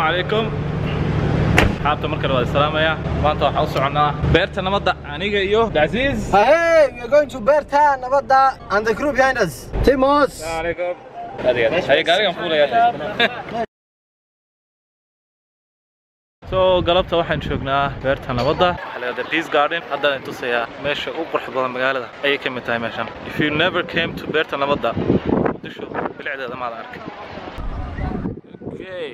عليكم حابة مركز السلام يا ما أنت حوصل عنا بيرتا نبض عنيقة إيوه عزيز. Hey, we are going to Berta Navada and the crew behind us. Timos. السلام عليكم. هذه قاري مفولة يا So galabta waxaan joognaa beerta nabadda waxa la yiraahdaa Peace Garden hadda inta tusayaa meesha ugu qurux badan magaalada ayay ka mid tahay meeshan. If you never came to beerta nabadda disho bilacdeeda ma arkay. Okay.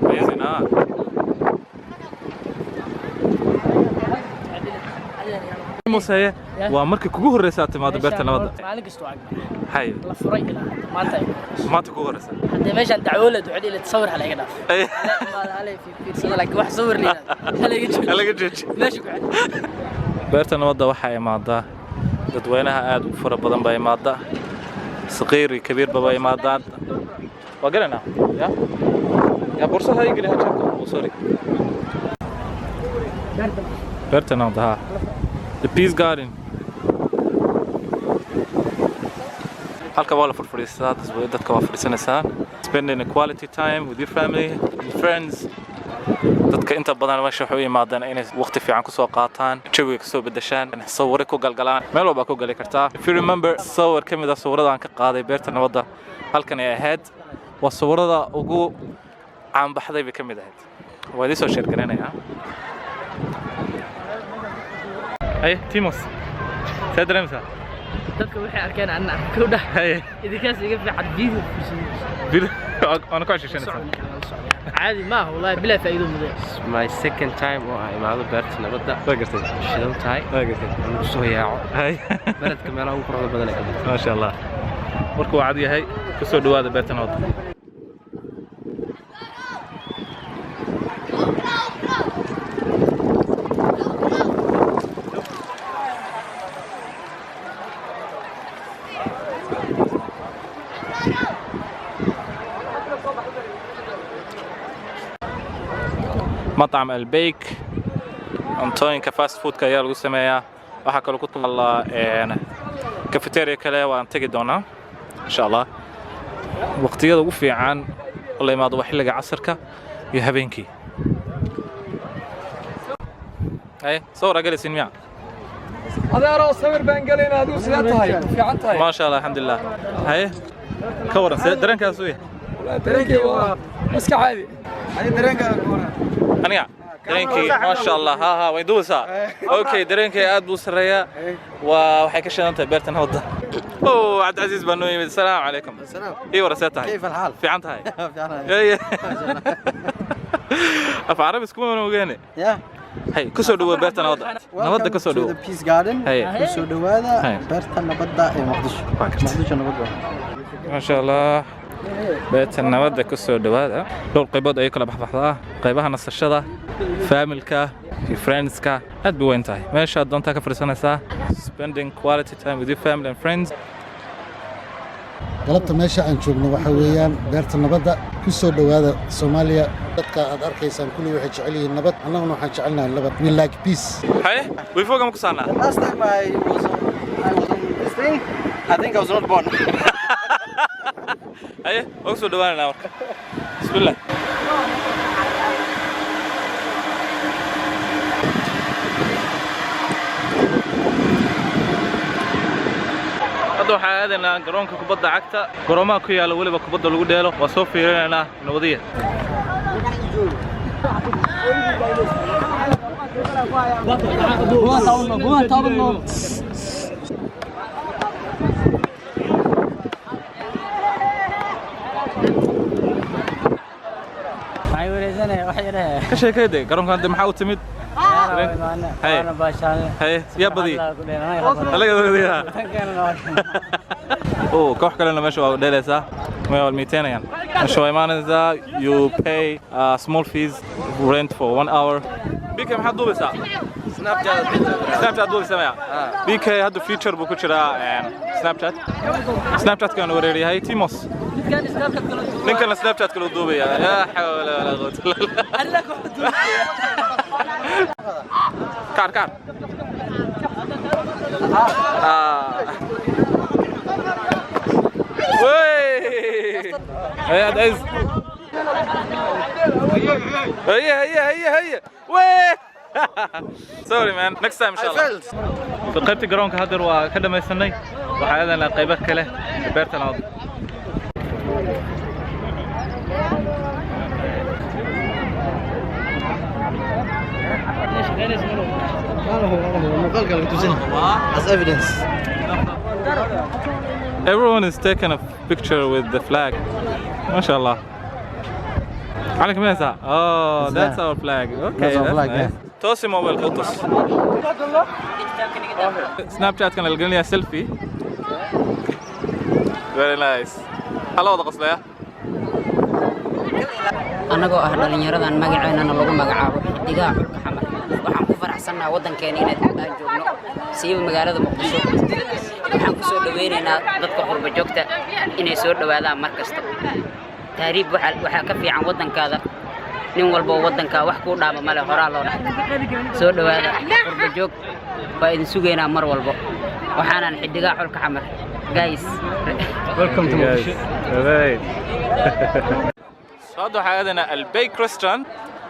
Amazing, huh? موسى ومركي كوجو هرسات ما دبرت أنا وضع. مالك استوعب. حي. لا فري لا ما أنت. ما تكوجو هرسات. حتى ماشي أنت عولة وعدي اللي تصور على هنا. أي. لا علي في صور لك واحد صور لي. هلا جيت. ماشي قاعد. بيرت أنا وضع وحي ماضى. dadweynaha aad u fara badan baa imaada صغير كبير baa imaada وقلنا يا بورصة هاي قلها جاكم سوري بيرت أنا وضعها The Peace Garden halka waa la furfuriistaa dadka waa furiisanaysaa spending a quality time with your family and friends dadka inta badan meesha waxay u yimaadaan inay waqti fiican ku soo qaataan jawiga soo bedeshaan sawir ku galgalaan meel walba ku gali kartaa if you remember sawir kamid ah sawirada aan ka qaaday beerta nabadda halkan ay ahayd waa sawirada ugu caan baxday bay kamid ahayd waa idin soo sheerganaynaa ay Timos sadramsa dadka waxay arkeen anna ku dhahay idinkaas iga fiican video أنا كويس عشان عادي ما هو والله بلا فائدة مذيع. My second time وإمارة بيرت نبضة. فاكرتي. شلون تاي؟ فاكرتي. سوياعو. هاي. بلد كمالا وقرض بدلك. ما شاء الله. مركو عادية هاي كسر دواد بيرت نبضة. مطعم البيك أنطوني كفاست فود كيال وسمية وحكى له كنت الله كافيتيريا كلا وانتقي دونا إن شاء الله وقت يلا وفي عن الله ما ضوح لقى عصرك يهبينكي أي صورة جالس ينميع هذا رأس صور بنجلين هذا وسياتها في عنتها ما شاء الله الحمد لله هاي كورة درنك أسوي درنك مسك عادي هاي درنك أنيا درينكي ما شاء الله ها ويدوسها اوكي درينكي اد بو سريا وحي كشنت بيرتن هودا اوه عبد العزيز بنوي السلام عليكم السلام اي ورساتها كيف الحال في عنتها في عنتها اف عربي سكون وغاني يا هي كسو دو بيرتن هودا نبدا كسو دو Peace Garden هي كسو دو هذا بيرتن نبدا مقدشو ما شاء الله بيت النبضة كسر دواء دول قيبود أي كلا بحثها قيبها نص فاميلكا فريندزكا أد بوينتاي ماشي أدون تاكا فرسانة سا spending quality time with your family and friends galabta meesha aan joogno waxa weeyaan beerta nabadda ku soo dhawaada Soomaaliya dadka aad arkaysaan kulli waxay jecel yihiin nabad annaguna waxaan jecelnahay nabad we like peace hey we foga ma ku saarnaa last time I was on this thing I think I was not born أيه أقصد دواننا أورك بسم الله هذا حاجة قرونك كبضة عكتا قروما كيا لولي بكبضة لو ديالو وصوفي لنا نوضية كشيء كده قرونك عند محاول تمد هاي هاي يا بدي هلا يا أوه كوح كلنا ماشوا دلسة ما هو 200 يعني ماشوا إيمان إذا you pay small fees rent for 1 hour بيك محد دوب ساعة سناب شات دوب سماع بيك هذا فيتشر بكتشرا سناب شات كانوا وريري هاي تيموس لينك سناب شات كانوا دوبي يا حول ولا قوة إلا بالله كار كار وي هيا عز هيا وي سوري مان نكست تايم ان شاء الله في قيبتي garoonka hadda waa ka dhamaysanay waxa aadan la qaybo kale beerta nabad as evidence. Everyone is taking a picture with the flag. MashaAllah. عليكم يا سا. Oh, that's our flag. Okay, That's our flag, nice. توصي موبايل قطس. Snapchat كان يلقى لي سيلفي. Very nice. هلا وضع قصلية. anagoo ah dhalinyaradan magaceena lagu magacaabo xidigaa xulka xamar waxaan ku faraxsanahay wadankeena inaan joogno siiba magaalada Muqdisho waxaan ku soo dhaweynaynaa dadka qurba joogta inay soo dhawaadaan mar kasta taariib waxa ka fiican wadankaada nin walba wadanka wax ku dhaama male horaa loo dhaxay soo dhawaada qurba joog baa idin sugeynaa mar walba waxaanan xidigaa xulka xamar guys welcome to Muqdisho هذا حياتنا البيك ريستورانت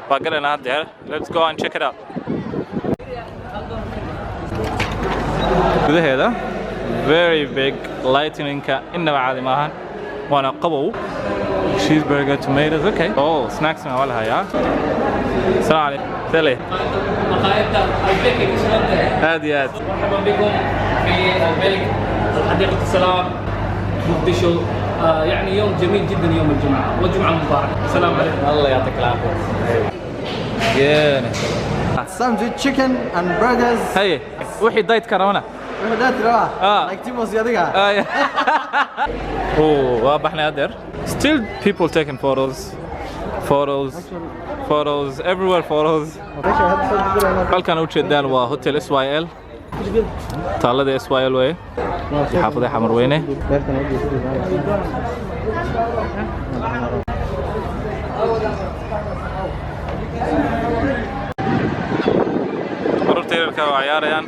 باقلنا هذا let's go and check it out هذا very big lightning إنه عادي معهن وأنا قبو cheeseburger tomatoes okay oh snacks من أولها يا السلام عليكم سلام هذه مرحبا بكم في البيك حديقة السلام مقدشو يعني يوم جميل جدا يوم الجمعة والجمعة مبارك السلام عليكم الله يعطيك العافية Sandwich chicken and burgers. هي وحي دايت كورونا Like Timo's yadiga. Oh واضحنا there still people taking photos everywhere photos halkan u jeedaan waa hotel SYL taalada SYL way xaafadda xamar weyne marteerka waa ciyaarayaan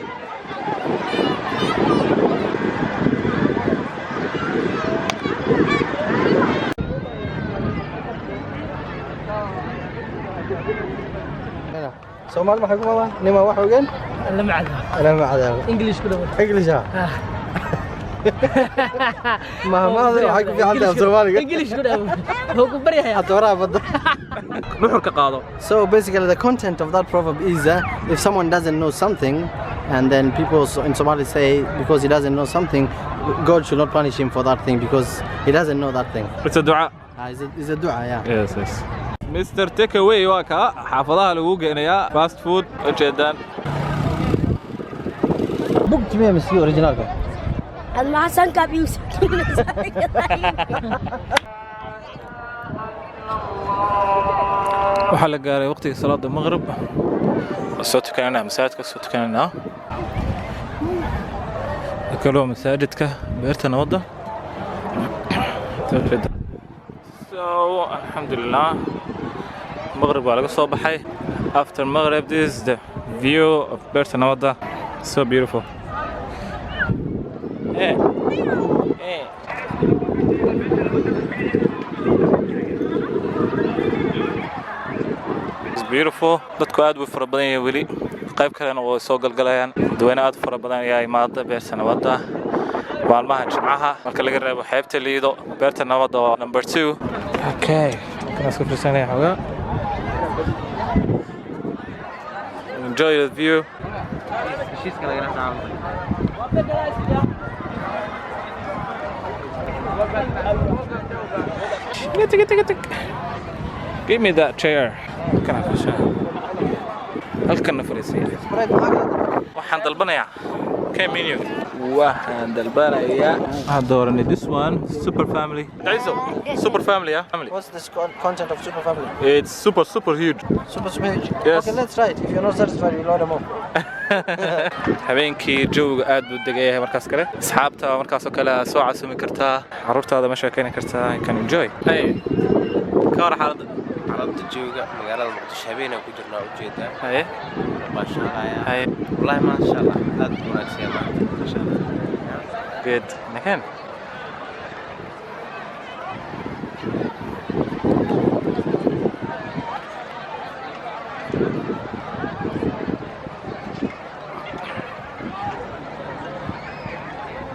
Somal maxay ku qabaan nima wax ogen لا معدها ana ma cadaabo انجلش كله English ma waxay ku fiican tahay Soomaaliga انجلش كله هو كبريها يا atoraa badda nuxurka qaado So basically the content of that proverb is if someone doesn't know something and then people in Somali say because he doesn't know something God should not punish him for that thing because he doesn't know that thing. it's a dua It's a dua, yeah. yes Mr. Takeaway waa ka xaafadaha lagu geenayaa fast food ujeedaan Book me misi original ka. Allah Hassan ka bius. waxaa la gaaray waqtiga salaada maghrib soo tukanayna masaajidka soo tukanayna kaloo masaajidka beerta nabadda so alhamdulillah maghrib waa laga soo baxay after maghrib this is the view of beerta nabadda so beautiful It's beautiful. dadku aad u fara badan yahay wali qayb kalena oo soo galgalayaan dadweyne aad u fara badan ayaa imaada beerta nabadda maalmaha jimcaha marka laga reebo xeebta liido beerta nabadda waa number 2 okay kana soo fiirsanay xogaa enjoy the view give me that chair kana fiirsana halkan fariisiyo waxaan dalbanayaa menu waxaan dalbanayaa waxaan dooranay this one super family super family yeah family What's the content of super family? it's super huge Super huge. Yes. Okay, let's try it. If you're not satisfied, we'll order more. habeenkii jooga aad buu degayahay markaas kale asxaabta markaas oo kale soo casumi kartaa carruurtaada ma sheekayn kartaa you can enjoy hey ka war xaaladda carabta jooga magaalada muqdisho habeen ku jirnaa ujeedaa haye maashaalla haye wallahi maasha Allah aad u wanaagsan maasha Allah good nakan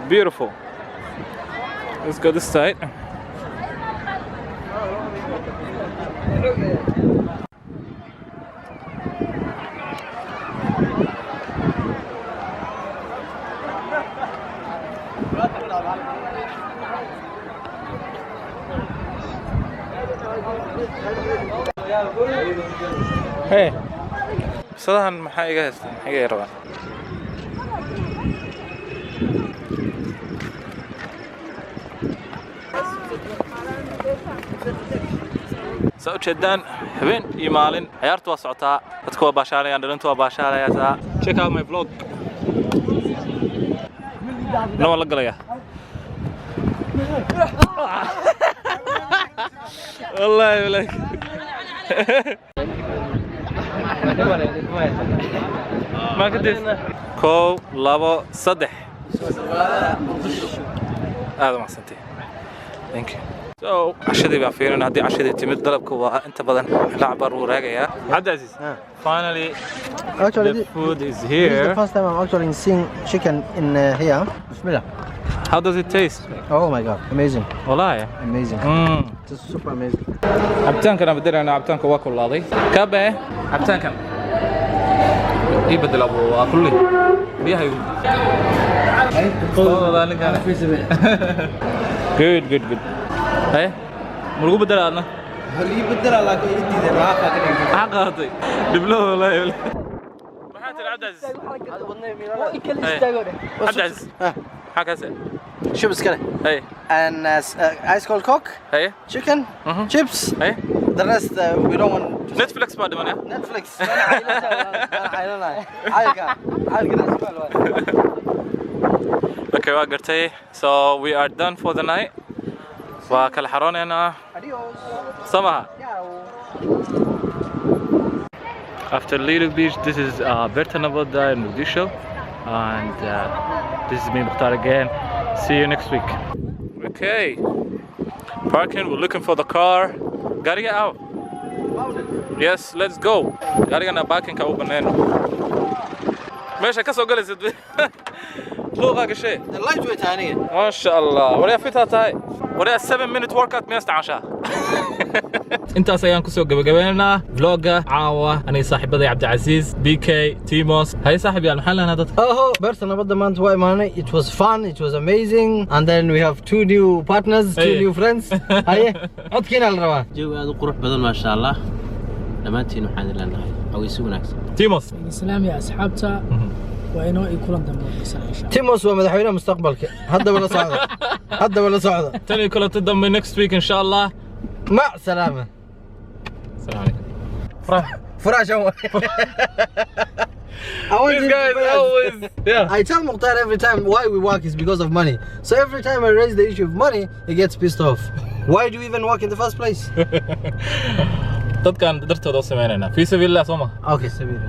beautiful. Let's go this side. Hey, sadahan maxaa iga haystaan? Maxaa iga rabaan? سأو جدًا حبين يمالين عيارت واسعتها تكوا باشالي عند أنتوا باشالي يا تا check out my vlog لا والله قليا والله يبلك ما كنت كو لابو صدح هذا ما سنتي thank you So, عشدي بافيرنا هدي عشدي تمد ضربك وأنت بدن لعبر وراجع عبد العزيز. Finally, the food is here. This is the first time I'm actually seeing chicken in here. Bismillah. How does it taste? Oh my god, amazing. والله. Amazing. It's super amazing. عبتان كنا بدنا أنا عبتان كواكل لاضي. كابه عبتان كم. إيه بدل أبو أكله. بيها يوم. والله ذلك أنا. Good. هاي مرغوب بدل أنا هل يبدل على كل جديد ما أخذ عقاطي دبلوه والله يقول محات العبد العزيز عبد العزيز حاجة سهل شو بس كده هاي and ice cold coke هاي chicken chips هاي the rest we don't want نتفليكس بعد ما Netflix okay وقرتي so we are done for the night وكل حروني أنا سماها After Little Beach, this is Berta Navoda in Mogadishu, and this is me, Mukhtar again. See you next week. Okay, parking. We're looking for the car. Gotta get out. Yes, let's go. Gotta get in the parking. ماشي كسو جلس لغة شيء. The lightweight ثانية. ما شاء الله. وريا فيتها تاي. وريا 7-minute workout 110. انت سيان كسو قبلنا فلوجا عاوة أنا صاحبي عبد العزيز BK تيموس هاي صاحبي المحل أنا هذا Berta Navoda month why money it was fun it was amazing and then we have 2 new partners 2 new friends هاي عد كينا الروا جو هذا قروح بدل ما شاء الله دمانتين وحان لنا أو يسوونك تيموس السلام يا أصحابتا وإنه يكون دم إن شاء الله تيموس ومدحونا مستقبلك هذا ولا صعدة تاني كلها تدم next week إن شاء الله مع السلامة السلام عليكم فراش أول These guys always I tell Mukhtar every time why we work is because of money so every time I raise the issue of money he gets pissed off why do you even work in the first place dadkan dartooda sameynayna fi sabilillah soma okay سبيل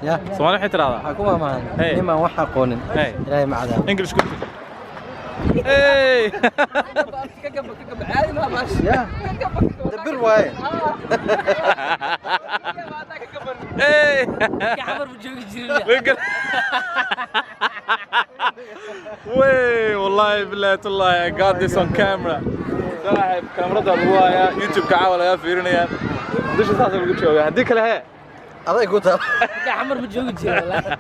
يا Soomaali waxay tiraahdaa حكومة ما Hey. نما وحا قونن Hey. إلهي مع ذا English good Hey يا دبر واي Hey عمر بجوج جريرة Way والله بالله والله I got this on camera صاحب كاميرا الرواية يوتيوب كعاول يا فيرنيا دش صار لو جوجو هديك لها هذا يقولها عمر بجوج جريرة